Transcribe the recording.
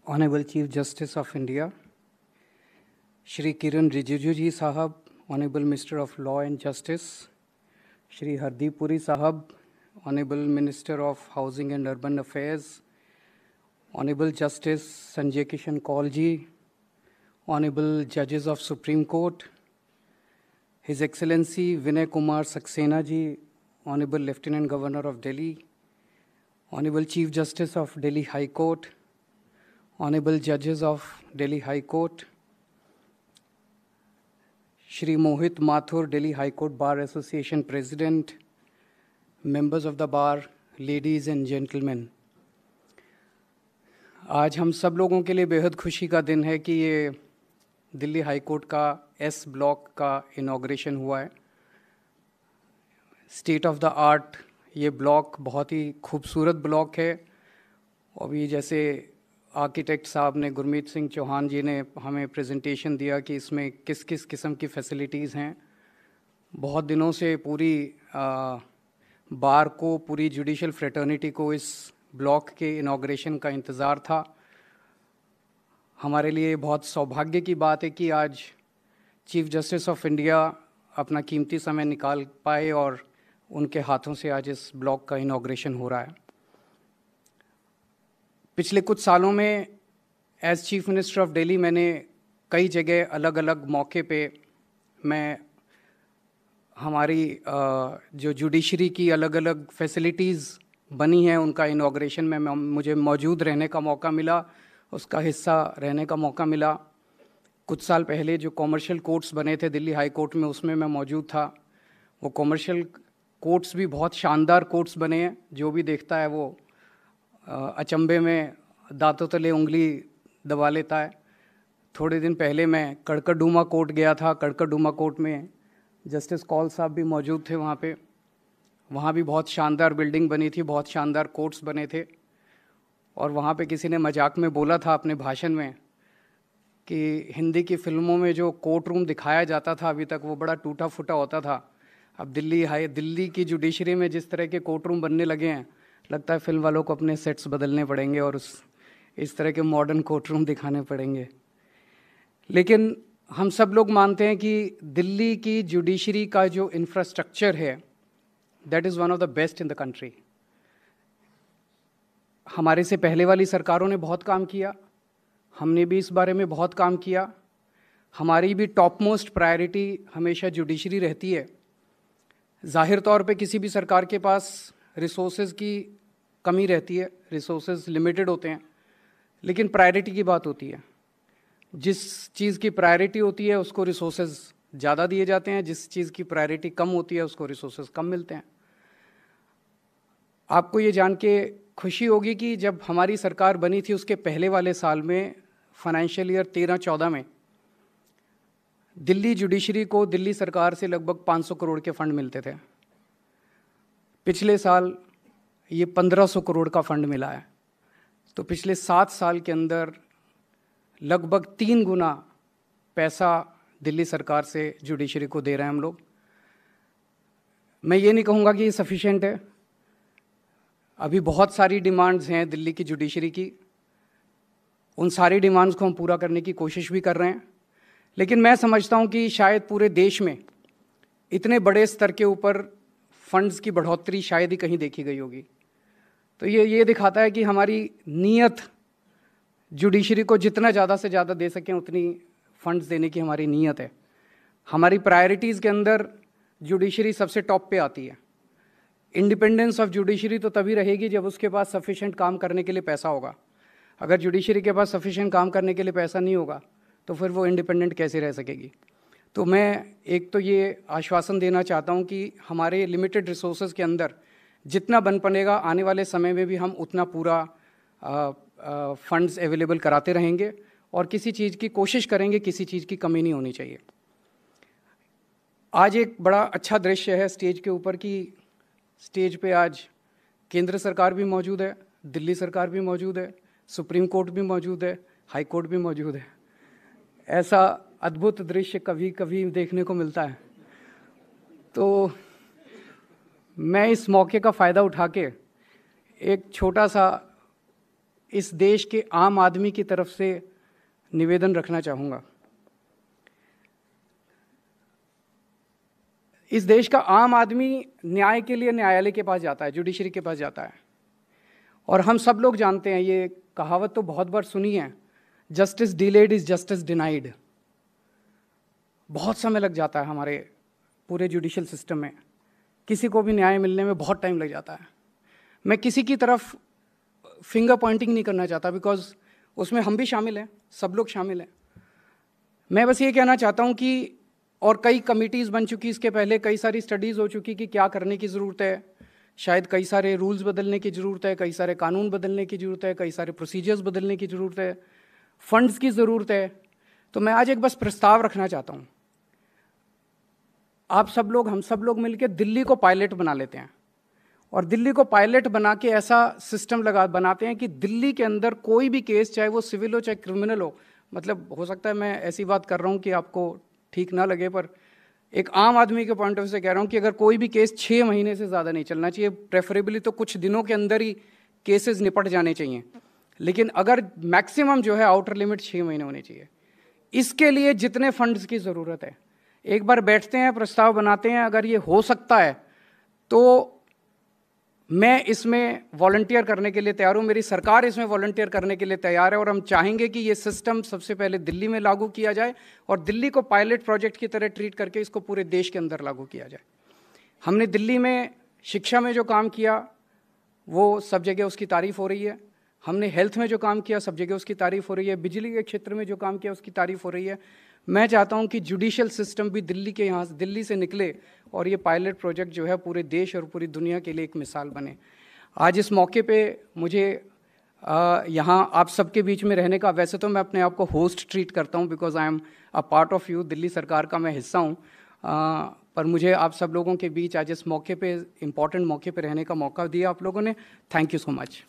Honorable Chief Justice of India, Shri Kiran Rijiju ji Sahab, Honorable Minister of Law and Justice, Shri Hardeep Puri Sahab, Honorable Minister of Housing and Urban Affairs, Honorable Justice Sanjay Kishan Kaul ji, Honorable Judges of Supreme Court, His Excellency Vinay Kumar Saxena ji, Honorable Lieutenant Governor of Delhi, Honorable Chief Justice of Delhi High Court, Honorable Judges of Delhi High Court, Shri Mohit Mathur, Delhi High Court Bar Association President, members of the bar, ladies and gentlemen, आज हम सब लोगों के लिए बेहद खुशी का दिन है कि ये दिल्ली हाई कोर्ट का एस ब्लॉक का इनॉग्रेशन हुआ है। स्टेट ऑफ द आर्ट ये ब्लॉक बहुत ही खूबसूरत ब्लॉक है। और ये जैसे आर्किटेक्ट साहब ने, गुरमीत सिंह चौहान जी ने हमें प्रेजेंटेशन दिया कि इसमें किस किस किस्म की फैसिलिटीज़ हैं। बहुत दिनों से पूरी बार को, पूरी जुडिशल फ्रेटर्निटी को इस ब्लॉक के इनॉग्रेशन का इंतज़ार था। हमारे लिए बहुत सौभाग्य की बात है कि आज चीफ जस्टिस ऑफ इंडिया अपना कीमती समय निकाल पाए और उनके हाथों से आज इस ब्लॉक का इनॉग्रेशन हो रहा है। पिछले कुछ सालों में as chief minister of Delhi मैंने कई जगह अलग अलग मौके पे मैं हमारी जो जुडिशरी की अलग अलग फैसिलिटीज़ बनी हैं उनका इनॉग्रेशन में मुझे मौजूद रहने का मौका मिला, उसका हिस्सा रहने का मौका मिला। कुछ साल पहले जो कॉमर्शियल कोर्ट्स बने थे दिल्ली हाई कोर्ट में, उसमें मैं मौजूद था। वो कॉमर्शियल कोर्ट्स भी बहुत शानदार कोर्ट्स बने हैं। जो भी देखता है वो अचंभे में दांतों तले उंगली दबा लेता है। थोड़े दिन पहले मैं कड़कड़डूमा कोर्ट गया था। कड़कड़डूमा कोर्ट में जस्टिस कौल साहब भी मौजूद थे वहाँ पे। वहाँ भी बहुत शानदार बिल्डिंग बनी थी, बहुत शानदार कोर्ट्स बने थे। और वहाँ पे किसी ने मजाक में बोला था अपने भाषण में कि हिंदी की फिल्मों में जो कोर्ट रूम दिखाया जाता था अभी तक वो बड़ा टूटा फूटा होता था। अब दिल्ली की जुडिशरी में जिस तरह के कोर्ट रूम बनने लगे हैं, लगता है फिल्म वालों को अपने सेट्स बदलने पड़ेंगे और इस तरह के मॉडर्न कोर्ट रूम दिखाने पड़ेंगे। लेकिन हम सब लोग मानते हैं कि दिल्ली की जुडिशरी का जो इंफ्रास्ट्रक्चर है that is one of the best in the country. हमारे से पहले वाली सरकारों ने बहुत काम किया, हमने भी इस बारे में बहुत काम किया। हमारी भी टॉप मोस्ट प्रायोरिटी हमेशा जुडिशरी रहती है। ज़ाहिर तौर पे किसी भी सरकार के पास रिसोर्सेज की कमी रहती है, रिसोर्सेज लिमिटेड होते हैं, लेकिन प्रायोरिटी की बात होती है। जिस चीज़ की प्रायोरिटी होती है उसको रिसोर्सेज ज़्यादा दिए जाते हैं, जिस चीज़ की प्रायोरिटी कम होती है उसको रिसोर्सेज कम मिलते हैं। आपको ये जान के खुशी होगी कि जब हमारी सरकार बनी थी उसके पहले वाले साल में, फाइनेंशियल ईयर 13-14 में, दिल्ली जुडिशरी को दिल्ली सरकार से लगभग 500 करोड़ के फंड मिलते थे। पिछले साल ये 1500 करोड़ का फंड मिला है। तो पिछले 7 साल के अंदर लगभग 3 गुना पैसा दिल्ली सरकार से जुडिशरी को दे रहे हैं हम लोग। मैं ये नहीं कहूँगा कि ये सफिशिएंट है। अभी बहुत सारी डिमांड्स हैं दिल्ली की जुडिशरी की। उन सारी डिमांड्स को हम पूरा करने की कोशिश भी कर रहे हैं। लेकिन मैं समझता हूँ कि शायद पूरे देश में इतने बड़े स्तर के ऊपर फंड्स की बढ़ोतरी शायद ही कहीं देखी गई होगी। तो ये दिखाता है कि हमारी नीयत, जुडिशरी को जितना ज़्यादा से ज़्यादा दे सकें उतनी फंड्स देने की हमारी नीयत है। हमारी प्रायोरिटीज़ के अंदर जुडिशरी सबसे टॉप पे आती है। इंडिपेंडेंस ऑफ जुडिशरी तो तभी रहेगी जब उसके पास सफिशिएंट काम करने के लिए पैसा होगा। अगर जुडिशरी के पास सफिशिएंट काम करने के लिए पैसा नहीं होगा तो फिर वो इंडिपेंडेंट कैसे रह सकेगी। तो मैं एक तो ये आश्वासन देना चाहता हूँ कि हमारे लिमिटेड रिसोर्सेज के अंदर जितना बन पड़ेगा आने वाले समय में भी हम उतना पूरा फंड्स अवेलेबल कराते रहेंगे और किसी चीज़ की कोशिश करेंगे, किसी चीज़ की कमी नहीं होनी चाहिए। आज एक बड़ा अच्छा दृश्य है स्टेज के ऊपर कि स्टेज पे आज केंद्र सरकार भी मौजूद है, दिल्ली सरकार भी मौजूद है, सुप्रीम कोर्ट भी मौजूद है, हाई कोर्ट भी मौजूद है। ऐसा अद्भुत दृश्य कभी कभी देखने को मिलता है। तो मैं इस मौके का फ़ायदा उठा के एक छोटा सा इस देश के आम आदमी की तरफ से निवेदन रखना चाहूँगा। इस देश का आम आदमी न्याय के लिए न्यायालय के पास जाता है, जुडिशरी के पास जाता है, और हम सब लोग जानते हैं, ये कहावत तो बहुत बार सुनी है, justice delayed is justice denied. बहुत समय लग जाता है हमारे पूरे जुडिशल सिस्टम में, किसी को भी न्याय मिलने में बहुत टाइम लग जाता है। मैं किसी की तरफ फिंगर पॉइंटिंग नहीं करना चाहता, बिकॉज उसमें हम भी शामिल हैं, सब लोग शामिल हैं। मैं बस ये कहना चाहता हूँ कि, और कई कमिटीज़ बन चुकी, इसके पहले कई सारी स्टडीज़ हो चुकी कि क्या करने की ज़रूरत है, शायद कई सारे रूल्स बदलने की ज़रूरत है, कई सारे कानून बदलने की ज़रूरत है, कई सारे प्रोसीजर्स बदलने की ज़रूरत है, फंड्स की ज़रूरत है। तो मैं आज एक बस प्रस्ताव रखना चाहता हूँ, आप सब लोग, हम सब लोग मिलकर दिल्ली को पायलट बना लेते हैं, और दिल्ली को पायलट बना के ऐसा सिस्टम बनाते हैं कि दिल्ली के अंदर कोई भी केस, चाहे वो सिविल हो चाहे क्रिमिनल हो, मतलब हो सकता है मैं ऐसी बात कर रहा हूँ कि आपको ठीक ना लगे, पर एक आम आदमी के पॉइंट ऑफ व्यू से कह रहा हूँ कि अगर कोई भी केस 6 महीने से ज़्यादा नहीं चलना चाहिए, प्रेफरेबली तो कुछ दिनों के अंदर ही केसेस निपट जाने चाहिए, लेकिन अगर मैक्सिमम जो है आउटर लिमिट 6 महीने होने चाहिए। इसके लिए जितने फंड्स की ज़रूरत है, एक बार बैठते हैं, प्रस्ताव बनाते हैं, अगर ये हो सकता है तो मैं इसमें वॉलंटियर करने के लिए तैयार हूँ, मेरी सरकार इसमें वॉलंटियर करने के लिए तैयार है, और हम चाहेंगे कि ये सिस्टम सबसे पहले दिल्ली में लागू किया जाए और दिल्ली को पायलट प्रोजेक्ट की तरह ट्रीट करके इसको पूरे देश के अंदर लागू किया जाए। हमने दिल्ली में शिक्षा में जो काम किया वो सब जगह उसकी तारीफ़ हो रही है, हमने हेल्थ में जो काम किया सब जगह उसकी तारीफ़ हो रही है, बिजली के क्षेत्र में जो काम किया उसकी तारीफ़ हो रही है। मैं चाहता हूं कि जुडिशियल सिस्टम भी दिल्ली से निकले और ये पायलट प्रोजेक्ट जो है पूरे देश और पूरी दुनिया के लिए एक मिसाल बने। आज इस मौके पे मुझे यहाँ आप सबके बीच में रहने का, वैसे तो मैं अपने आप को होस्ट ट्रीट करता हूँ because I am a part of you, Delhi सरकार का मैं हिस्सा हूँ, पर मुझे आप सब लोगों के बीच आज इस मौके पे, इम्पॉर्टेंट मौके पे रहने का मौका दिया आप लोगों ने। Thank you so much.